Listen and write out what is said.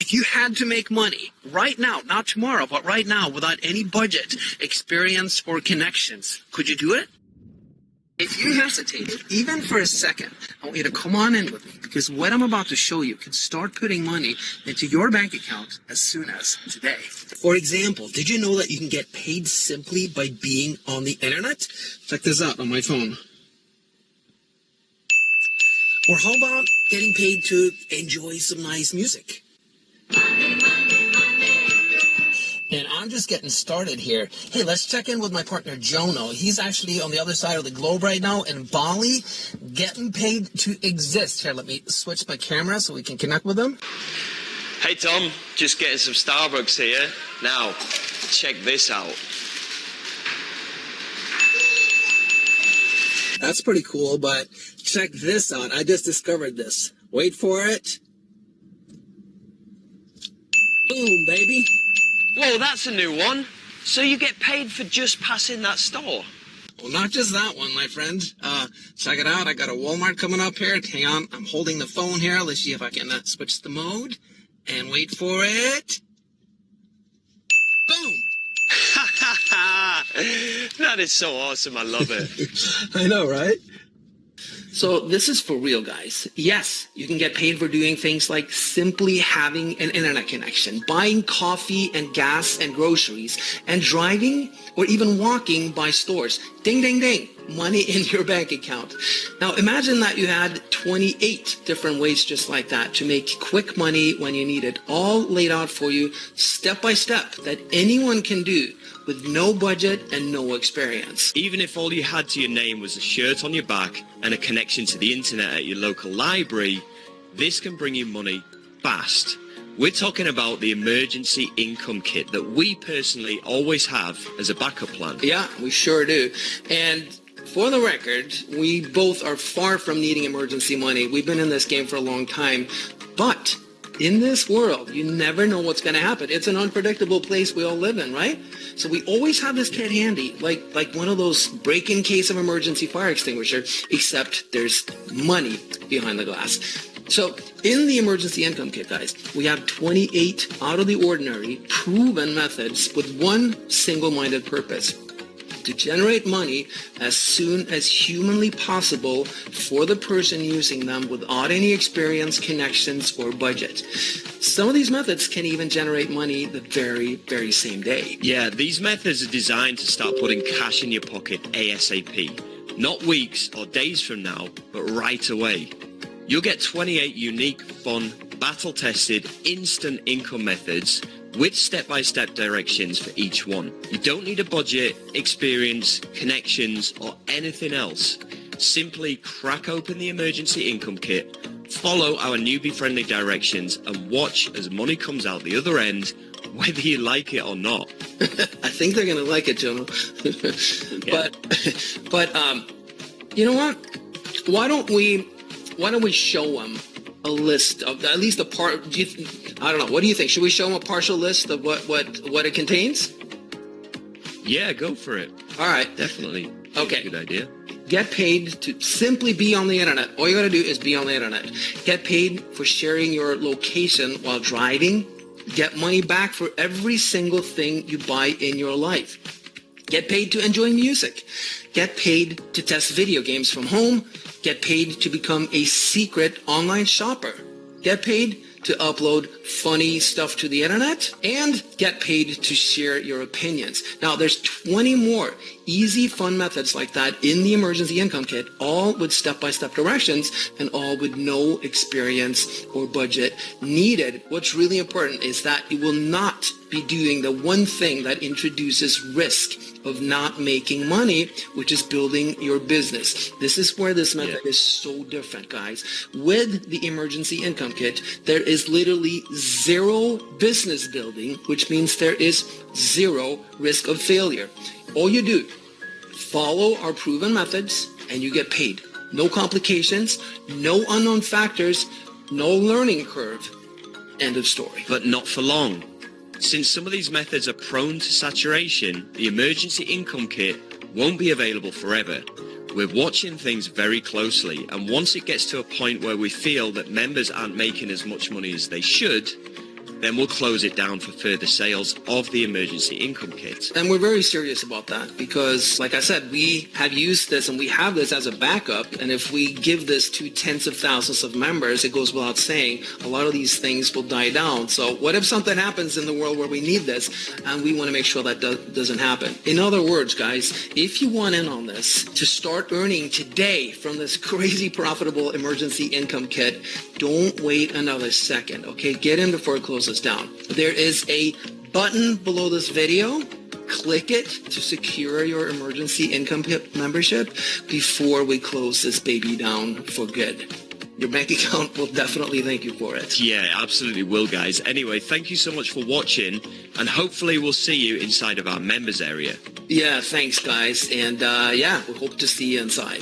If you had to make money right now, not tomorrow, but right now, without any budget, experience, or connections, could you do it? If you hesitated, even for a second, I want you to come on in with me, because what I'm about to show you can start putting money into your bank account as soon as today. For example, did you know that you can get paid simply by being on the internet? Check this out on my phone. Or how about getting paid to enjoy some nice music? And I'm just getting started here. Hey, let's check in with my partner, Jono. He's actually on the other side of the globe right now in Bali, getting paid to exist. Here, let me switch my camera so we can connect with him. Hey, Tom. Just getting some Starbucks here. Now, check this out. That's pretty cool, but check this out. I just discovered this. Wait for it. Boom, baby. Whoa, that's a new one. So you get paid for just passing that store? Well, not just that one, my friend. Check it out. I got a Walmart coming up here. Hang on. I'm holding the phone here. Let's see if I can switch the mode. And wait for it. Boom. That is so awesome. I love it. I know, right? So this is for real, guys. Yes, you can get paid for doing things like simply having an internet connection, buying coffee and gas and groceries, and driving or even walking by stores. Ding, ding, ding. Money in your bank account. Now imagine that you had 28 different ways just like that to make quick money when you need it, all laid out for you step by step that anyone can do with no budget and no experience. Even if all you had to your name was a shirt on your back and a connection to the internet at your local library, this can bring you money fast. We're talking about the emergency income kit that we personally always have as a backup plan. Yeah, we sure do. And for the record, we both are far from needing emergency money. We've been in this game for a long time, but in this world, you never know what's going to happen. It's an unpredictable place we all live in, right? So we always have this kit handy, like one of those break-in case of emergency fire extinguisher, except there's money behind the glass. So in the emergency income kit, guys, we have 28 out of the ordinary proven methods with one single-minded purpose: to generate money as soon as humanly possible for the person using them without any experience, connections, or budget. Some of these methods can even generate money the very, very same day. Yeah, these methods are designed to start putting cash in your pocket ASAP. Not weeks or days from now, but right away. You'll get 28 unique, fun, battle-tested, instant income methods with step-by-step directions for each one. You don't need a budget, experience, connections, or anything else. Simply crack open the emergency income kit, follow our newbie-friendly directions, and watch as money comes out the other end, whether you like it or not. I think they're going to like it, Jono. Yeah. But you know what? Why don't we show them a list of at least a part? I don't know. What do you think? Should we show them a partial list of what it contains? Yeah, go for it. All right. Definitely. Okay. Good idea. Get paid to simply be on the internet. All you got to do is be on the internet. Get paid for sharing your location while driving. Get money back for every single thing you buy in your life. Get paid to enjoy music. Get paid to test video games from home. Get paid to become a secret online shopper. Get paid to upload funny stuff to the internet, and get paid to share your opinions. Now, there's 20 more easy, fun methods like that in the emergency income kit, all with step-by-step directions and all with no experience or budget needed. What's really important is that you will not be doing the one thing that introduces risk of not making money, which is building your business. This is where this method is so different, guys. With the emergency income kit, there is literally zero business building, which means there is zero risk of failure. All you do, follow our proven methods and you get paid. No complications, no unknown factors, no learning curve. End of story. But not for long. Since some of these methods are prone to saturation, the emergency income kit won't be available forever. We're watching things very closely, and once it gets to a point where we feel that members aren't making as much money as they should, then we'll close it down for further sales of the emergency income kit. And we're very serious about that because, like I said, we have used this and we have this as a backup. And if we give this to tens of thousands of members, it goes without saying, a lot of these things will die down. So what if something happens in the world where we need this and we want to make sure that doesn't happen? In other words, guys, if you want in on this to start earning today from this crazy profitable emergency income kit, don't wait another second, okay? Get in before it closes down. There is a button below this video. Click it to secure your emergency income kit membership before we close this baby down for good. Your bank account will definitely thank you for it. Yeah, absolutely will, guys. Anyway, thank you so much for watching, and hopefully we'll see you inside of our members area. Yeah, thanks, guys. And yeah, we hope to see you inside.